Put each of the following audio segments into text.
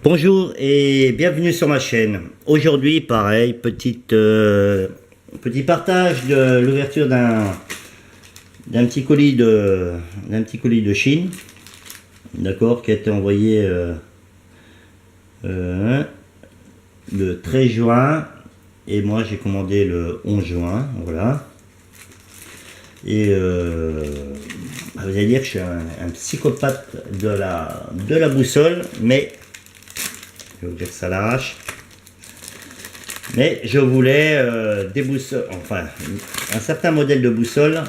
Bonjour et bienvenue sur ma chaîne. Aujourd'hui, pareil, petit partage de l'ouverture d'un petit colis de Chine, d'accord, qui a été envoyé le 13 juin et moi j'ai commandé le 11 juin, voilà. Et vous allez dire que je suis un psychopathe de la boussole, mais je vais vous dire que ça l'arrache. Mais je voulais des boussoles, enfin un certain modèle de boussole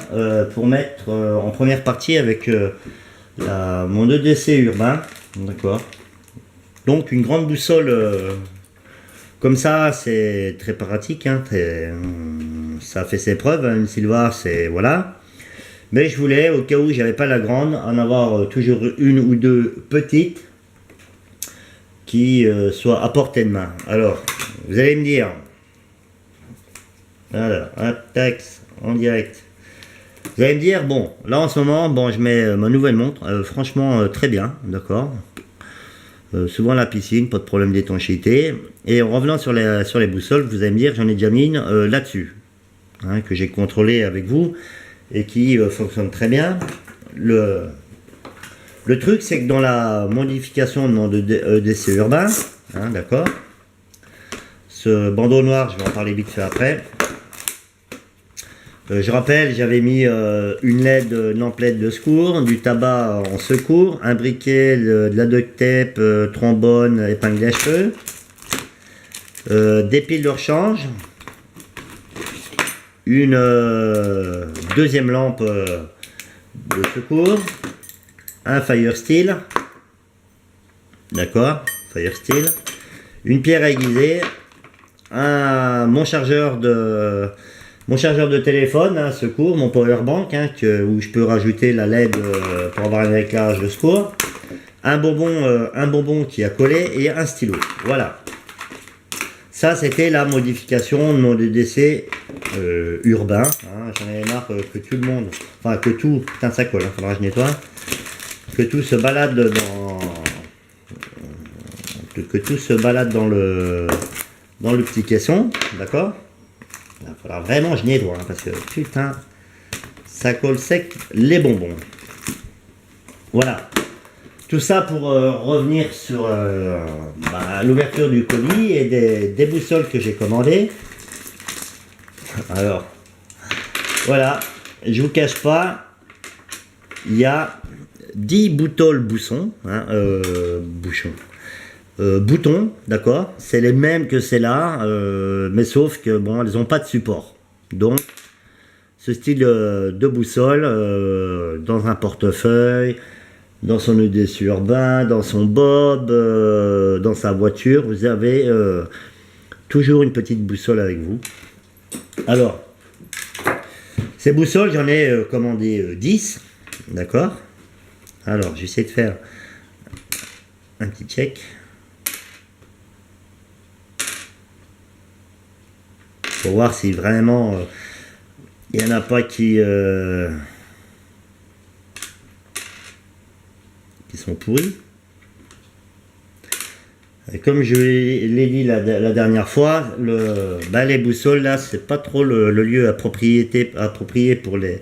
pour mettre en première partie avec mon EDC urbain, d'accord. Donc une grande boussole comme ça, c'est très pratique, hein, ça fait ses preuves, hein, une Silva, c'est voilà. Mais je voulais, au cas où j'avais pas la grande, en avoir toujours une ou deux petites qui soient à portée de main. Alors, vous allez me dire, voilà, hop, tac, en direct. Vous allez me dire, bon, là en ce moment, bon, je mets ma nouvelle montre, franchement très bien, d'accord. Souvent à la piscine, pas de problème d'étanchéité. Et en revenant sur les boussoles, vous allez me dire, j'en ai déjà mis une là-dessus, hein, que j'ai contrôlé avec vous et qui fonctionne très bien. Le truc, c'est que dans la modification de mon EDC urbain, hein, d'accord, ce bandeau noir, je vais en parler vite fait après. Je rappelle, j'avais mis une LED, une lampe LED de secours, du tabac en secours, un briquet, de la duct tape, trombone, épingle à cheveux, des piles de rechange, une deuxième lampe de secours, un fire steel, d'accord, fire steel, une pierre aiguisée, mon chargeur de téléphone, hein, secours, mon power bank, hein, où je peux rajouter la LED pour avoir un éclairage de secours, un bonbon qui a collé et un stylo. Voilà. Ça, c'était la modification de mon EDC urbain. Hein. J'en avais marre que tout le monde, enfin que tout, putain ça colle, hein, faudra que je nettoie, que tout se balade dans le petit caisson, d'accord. Il va falloir vraiment que je nettoie, hein, parce que putain, ça colle sec les bonbons. Voilà. Tout ça pour revenir sur l'ouverture du colis et des boussoles que j'ai commandées. Alors, voilà, je vous cache pas, il y a 10 boutons, hein, boutons, d'accord, c'est les mêmes que celles-là, mais sauf que bon, elles n'ont pas de support. Donc, ce style de boussole dans un portefeuille, dans son EDC urbain, dans son bob, dans sa voiture, vous avez toujours une petite boussole avec vous. Alors, ces boussoles, j'en ai commandé 10, d'accord. Alors, j'essaie de faire un petit check. Pour voir si vraiment il n'y en a pas qui sont pourris. Et comme je l'ai dit la dernière fois, les boussoles là, c'est pas trop le lieu approprié pour les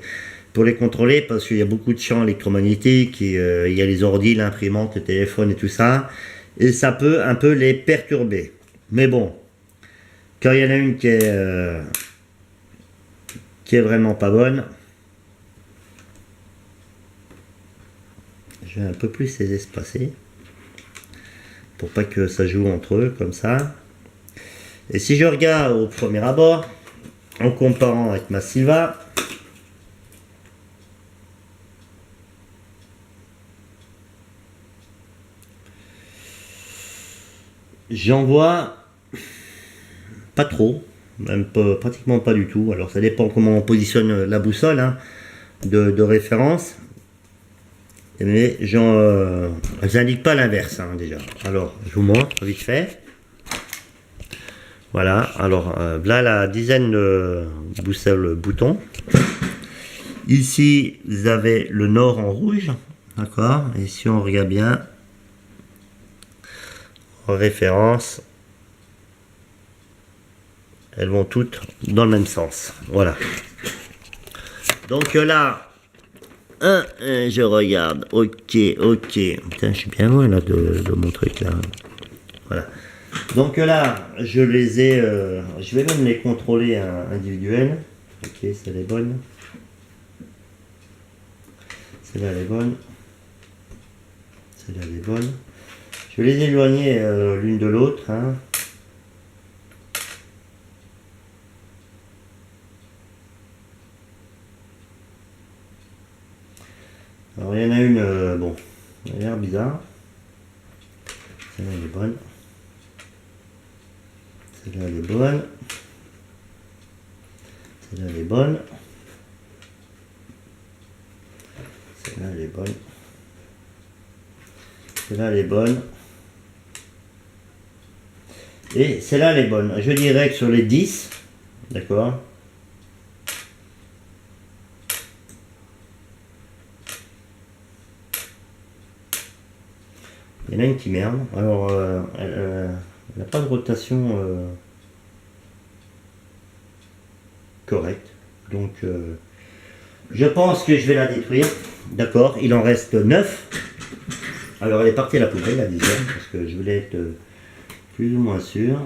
contrôler, parce qu'il y a beaucoup de champs électromagnétiques, et, il y a les ordi, l'imprimante, le téléphone et tout ça, et ça peut un peu les perturber. Mais bon, quand il y en a une qui est vraiment pas bonne, je vais un peu plus les espacer pour pas que ça joue entre eux comme ça. Et si je regarde au premier abord, en comparant avec ma Silva, j'en vois pas trop, même pas, pratiquement pas du tout. Alors ça dépend comment on positionne la boussole, hein, de référence. Mais elles n'indiquent pas l'inverse, hein, déjà. Alors, je vous montre vite fait. Voilà, alors là la dizaine de boussoles boutons. Ici, vous avez le nord en rouge, d'accord. Et si on regarde bien, en référence. Elles vont toutes dans le même sens. Voilà. Donc là, je regarde. Ok, ok. Putain, je suis bien loin là de mon truc là. Voilà. Donc là, je les ai. Je vais même les contrôler individuels. Ok, c'est les bonnes. Celle-là, elle est bonne. Celle-là, elle est bonne. Je vais les éloigner l'une de l'autre. Hein. Alors, il y en a une, bon, elle a l'air bizarre. Celle-là, elle est bonne. Celle-là, elle est bonne. Celle-là, elle est bonne. Celle-là, elle est bonne. Celle-là, elle est bonne. Et celle-là, elle est bonne. Je dirais que sur les 10, d'accord, il y en a une qui merde. Alors, elle n'a pas de rotation correcte. Donc, je pense que je vais la détruire. D'accord, il en reste 9. Alors, elle est partie à la poubelle, la 10e, parce que je voulais être plus ou moins sûr.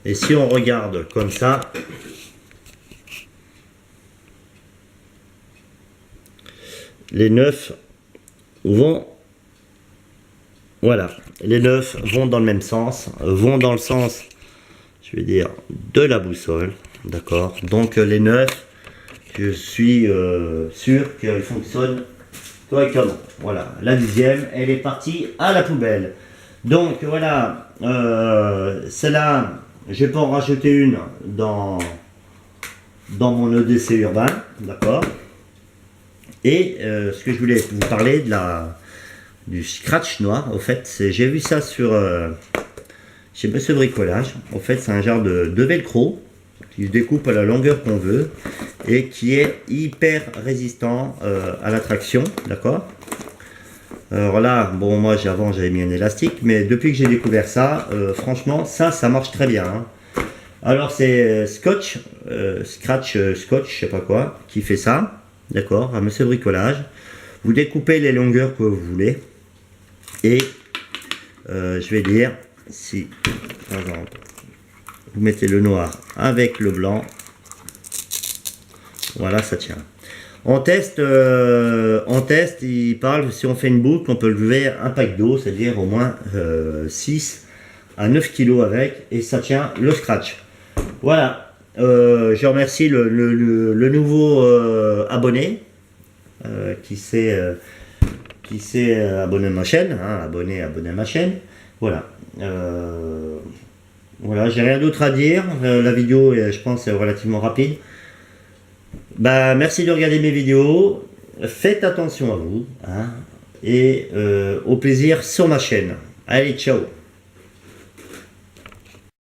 Et si on regarde comme ça, les 9 vont, voilà, les 9 vont dans le même sens, vont dans le sens, je vais dire, de la boussole, d'accord. Donc les 9, je suis sûr qu'elles fonctionnent correctement. Voilà, la 10e, elle est partie à la poubelle. Donc voilà, celle-là, je peux en rajouter une dans mon EDC urbain, d'accord. Et ce que je voulais vous parler du scratch noir, au fait, j'ai vu ça chez Monsieur Bricolage. En fait, c'est un genre de velcro qui se découpe à la longueur qu'on veut et qui est hyper résistant à la traction, d'accord. Alors là, bon, moi avant j'avais mis un élastique, mais depuis que j'ai découvert ça, franchement, ça marche très bien. Hein. Alors c'est Scratch, je sais pas quoi, qui fait ça. D'accord, à Monsieur Bricolage. Vous découpez les longueurs que vous voulez. Et je vais dire, si par exemple, vous mettez le noir avec le blanc, voilà, ça tient. En test, il parle, si on fait une boucle, on peut lever un pack d'eau, c'est-à-dire au moins 6 à 9 kg avec, et ça tient le scratch. Voilà. Je remercie le nouveau abonné qui s'est abonné à ma chaîne, hein, abonné à ma chaîne. Voilà. Voilà, j'ai rien d'autre à dire. La vidéo, je pense, est relativement rapide. Bah, merci de regarder mes vidéos. Faites attention à vous, hein, et au plaisir sur ma chaîne. Allez, ciao.